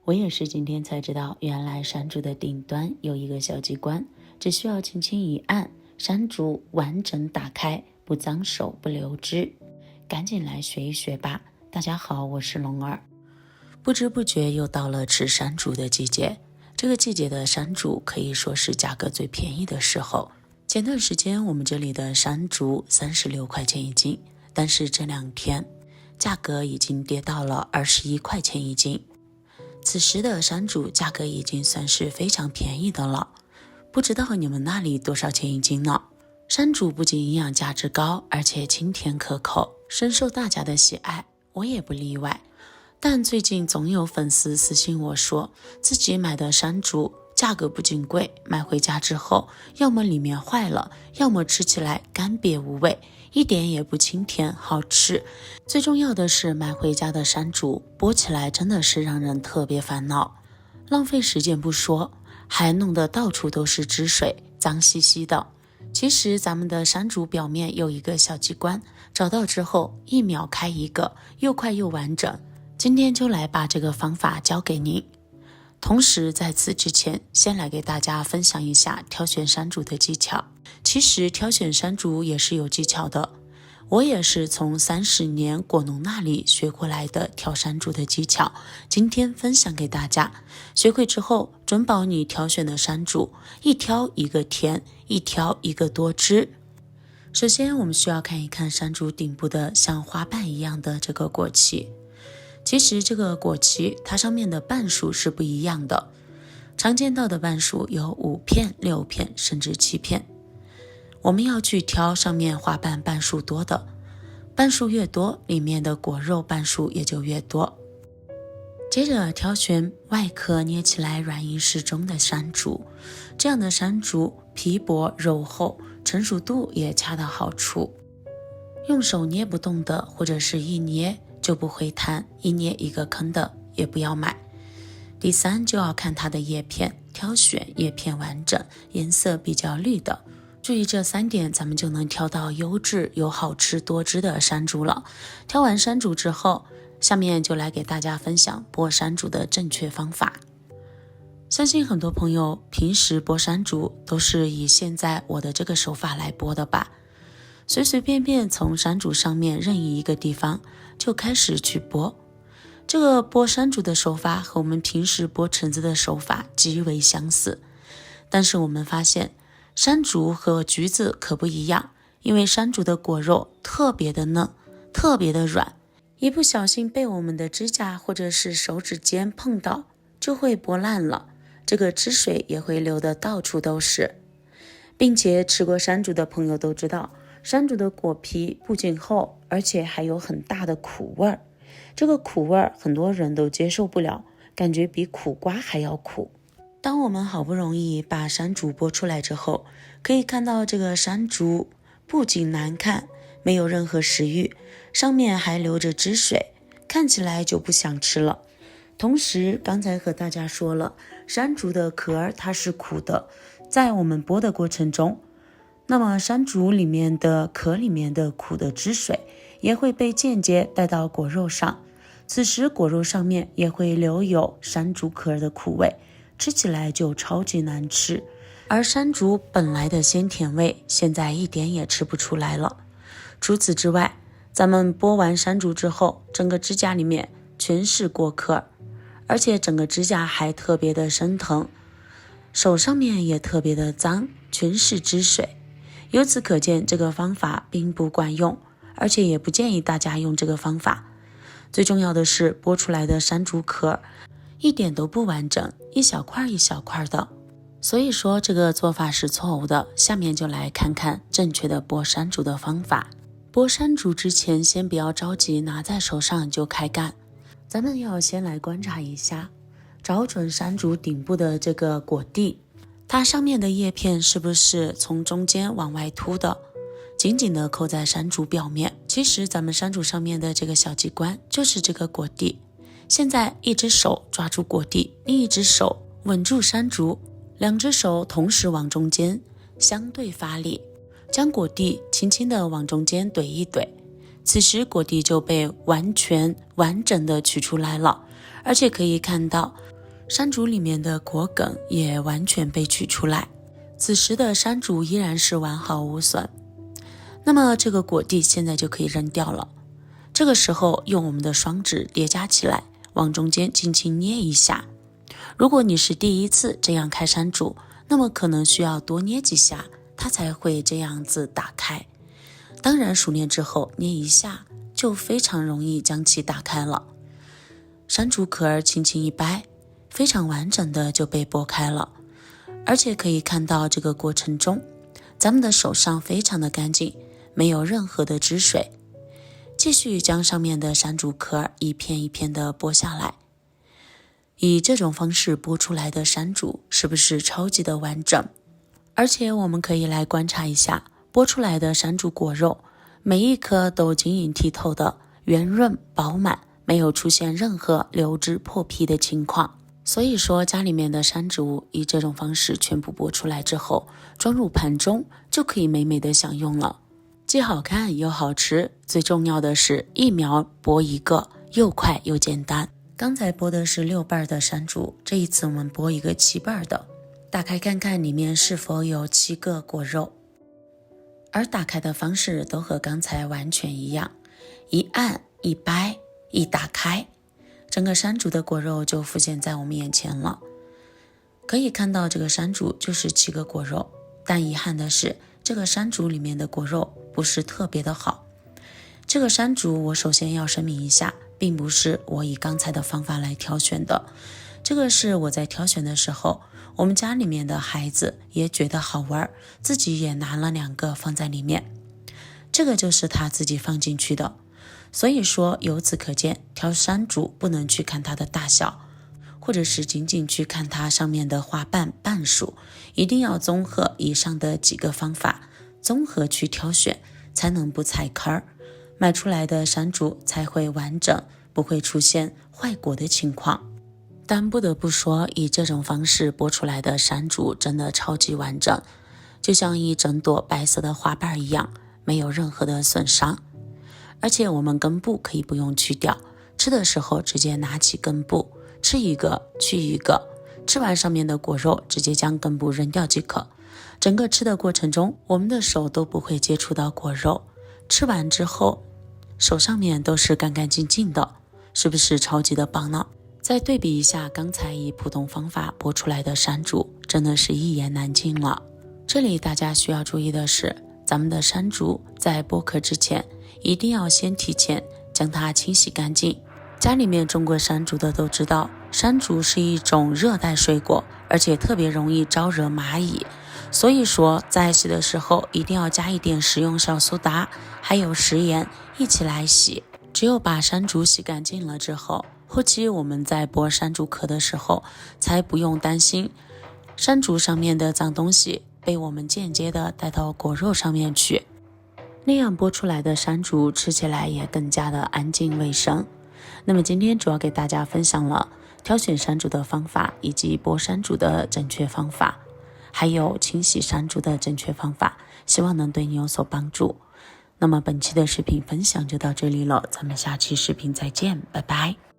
我也是今天才知道，原来山竹的顶端有一个小机关，只需要轻轻一按，山竹完整打开，不脏手不流汁。赶紧来学一学吧。大家好，我是龙儿。不知不觉又到了吃山竹的季节，这个季节的山竹可以说是价格最便宜的时候。前段时间我们这里的山竹36块钱一斤，但是这2天价格已经跌到了21块钱一斤。此时的山竹价格已经算是非常便宜的了，不知道你们那里多少钱一斤呢？山竹不仅营养价值高，而且清甜可口，深受大家的喜爱，我也不例外。但最近总有粉丝私信我说，自己买的山竹价格不仅贵，买回家之后要么里面坏了，要么吃起来干瘪无味，一点也不清甜好吃。最重要的是买回家的山竹剥起来真的是让人特别烦恼，浪费时间不说，还弄得到处都是汁水，脏兮兮的。其实咱们的山竹表面有一个小机关，找到之后1秒开一个，又快又完整。今天就来把这个方法教给您。同时在此之前，先来给大家分享一下挑选山竹的技巧。其实挑选山竹也是有技巧的，我也是从30年果农那里学过来的挑山竹的技巧，今天分享给大家。学会之后，准保你挑选的山竹一挑一个甜，一挑一个多汁。首先我们需要看一看山竹顶部的像花瓣一样的这个果器。其实这个果器它上面的瓣数是不一样的，常见到的瓣数有5片、6片甚至7片。我们要去挑上面花瓣瓣数多的，瓣数越多，里面的果肉瓣数也就越多。接着挑选外壳捏起来软硬适中的山竹，这样的山竹皮薄肉厚，成熟度也恰到好处。用手捏不动的，或者是一捏就不会弹，一捏一个坑的也不要买。第3就要看它的叶片，挑选叶片完整，颜色比较绿的。注意这3点，咱们就能挑到优质又好吃多汁的山竹了。挑完山竹之后，下面就来给大家分享剥山竹的正确方法。相信很多朋友平时剥山竹都是以现在我的这个手法来剥的吧，随随便便从山竹上面任意一个地方就开始去剥。这个剥山竹的手法和我们平时剥橙子的手法极为相似，但是我们发现山竹和橘子可不一样，因为山竹的果肉特别的嫩，特别的软，一不小心被我们的指甲或者是手指尖碰到就会剥烂了，这个汁水也会流得到处都是。并且吃过山竹的朋友都知道，山竹的果皮不仅厚，而且还有很大的苦味儿。这个苦味儿很多人都接受不了，感觉比苦瓜还要苦。当我们好不容易把山竹剥出来之后，可以看到这个山竹不仅难看，没有任何食欲，上面还流着汁水，看起来就不想吃了。同时刚才和大家说了，山竹的壳儿它是苦的，在我们剥的过程中，那么山竹里面的壳里面的苦的汁水也会被间接带到果肉上，此时果肉上面也会留有山竹壳的苦味，吃起来就超级难吃。而山竹本来的鲜甜味现在一点也吃不出来了。除此之外，咱们剥完山竹之后，整个指甲里面全是果壳，而且整个指甲还特别的生疼，手上面也特别的脏，全是汁水。由此可见，这个方法并不管用，而且也不建议大家用这个方法。最重要的是，剥出来的山竹壳一点都不完整，一小块一小块的，所以说这个做法是错误的。下面就来看看正确的剥山竹的方法。剥山竹之前，先不要着急拿在手上就开干，咱们要先来观察一下，找准山竹顶部的这个果蒂，它上面的叶片是不是从中间往外凸的，紧紧的扣在山竹表面。其实咱们山竹上面的这个小机关就是这个果蒂。现在一只手抓住果蒂，另一只手稳住山竹，2只手同时往中间相对发力，将果蒂轻轻的往中间怼一怼，此时果蒂就被完全完整的取出来了。而且可以看到山竹里面的果梗也完全被取出来，此时的山竹依然是完好无损。那么这个果蒂现在就可以扔掉了。这个时候用我们的双指叠加起来，往中间轻轻捏一下。如果你是第一次这样开山竹，那么可能需要多捏几下，它才会这样子打开。当然熟练之后捏一下就非常容易将其打开了。山竹壳儿轻轻一掰，非常完整的就被剥开了。而且可以看到这个过程中，咱们的手上非常的干净，没有任何的汁水。继续将上面的山竹壳一片一片的剥下来。以这种方式剥出来的山竹是不是超级的完整？而且我们可以来观察一下剥出来的山竹果肉，每一颗都晶莹剔透的，圆润饱满，没有出现任何流汁破皮的情况。所以说家里面的山竹以这种方式全部剥出来之后，装入盘中就可以美美的享用了，既好看又好吃，最重要的是一苗剥一个，又快又简单。刚才剥的是6瓣的山竹，这一次我们剥一个7瓣的，打开看看里面是否有7个果肉。而打开的方式都和刚才完全一样，一按一掰一打开，整个山竹的果肉就浮现在我们眼前了。可以看到这个山竹就是7个果肉，但遗憾的是这个山竹里面的果肉不是特别的好。这个山竹我首先要声明一下，并不是我以刚才的方法来挑选的，这个是我在挑选的时候，我们家里面的孩子也觉得好玩，自己也拿了2个放在里面，这个就是他自己放进去的。所以说由此可见，挑山竹不能去看它的大小，或者是仅仅去看它上面的花瓣瓣数，一定要综合以上的几个方法，综合去挑选，才能不踩坑儿，买出来的山竹才会完整，不会出现坏果的情况。但不得不说，以这种方式剥出来的山竹真的超级完整，就像一整朵白色的花瓣一样，没有任何的损伤。而且我们根部可以不用去掉，吃的时候直接拿起根部，吃一个去一个，吃完上面的果肉直接将根部扔掉即可。整个吃的过程中，我们的手都不会接触到果肉，吃完之后手上面都是干干净净的，是不是超级的棒呢？再对比一下刚才以普通方法剥出来的山竹，真的是一言难尽了。这里大家需要注意的是，咱们的山竹在剥壳之前一定要先提前将它清洗干净。家里面种过山竹的都知道，山竹是一种热带水果，而且特别容易招惹蚂蚁，所以说在洗的时候一定要加一点食用小苏打还有食盐一起来洗。只有把山竹洗干净了之后，后期我们在剥山竹壳的时候才不用担心山竹上面的脏东西被我们间接的带到果肉上面去，那样剥出来的山竹吃起来也更加的安静卫生。那么今天主要给大家分享了挑选山竹的方法，以及剥山竹的正确方法，还有清洗山竹的正确方法，希望能对你有所帮助。那么本期的视频分享就到这里了，咱们下期视频再见，拜拜。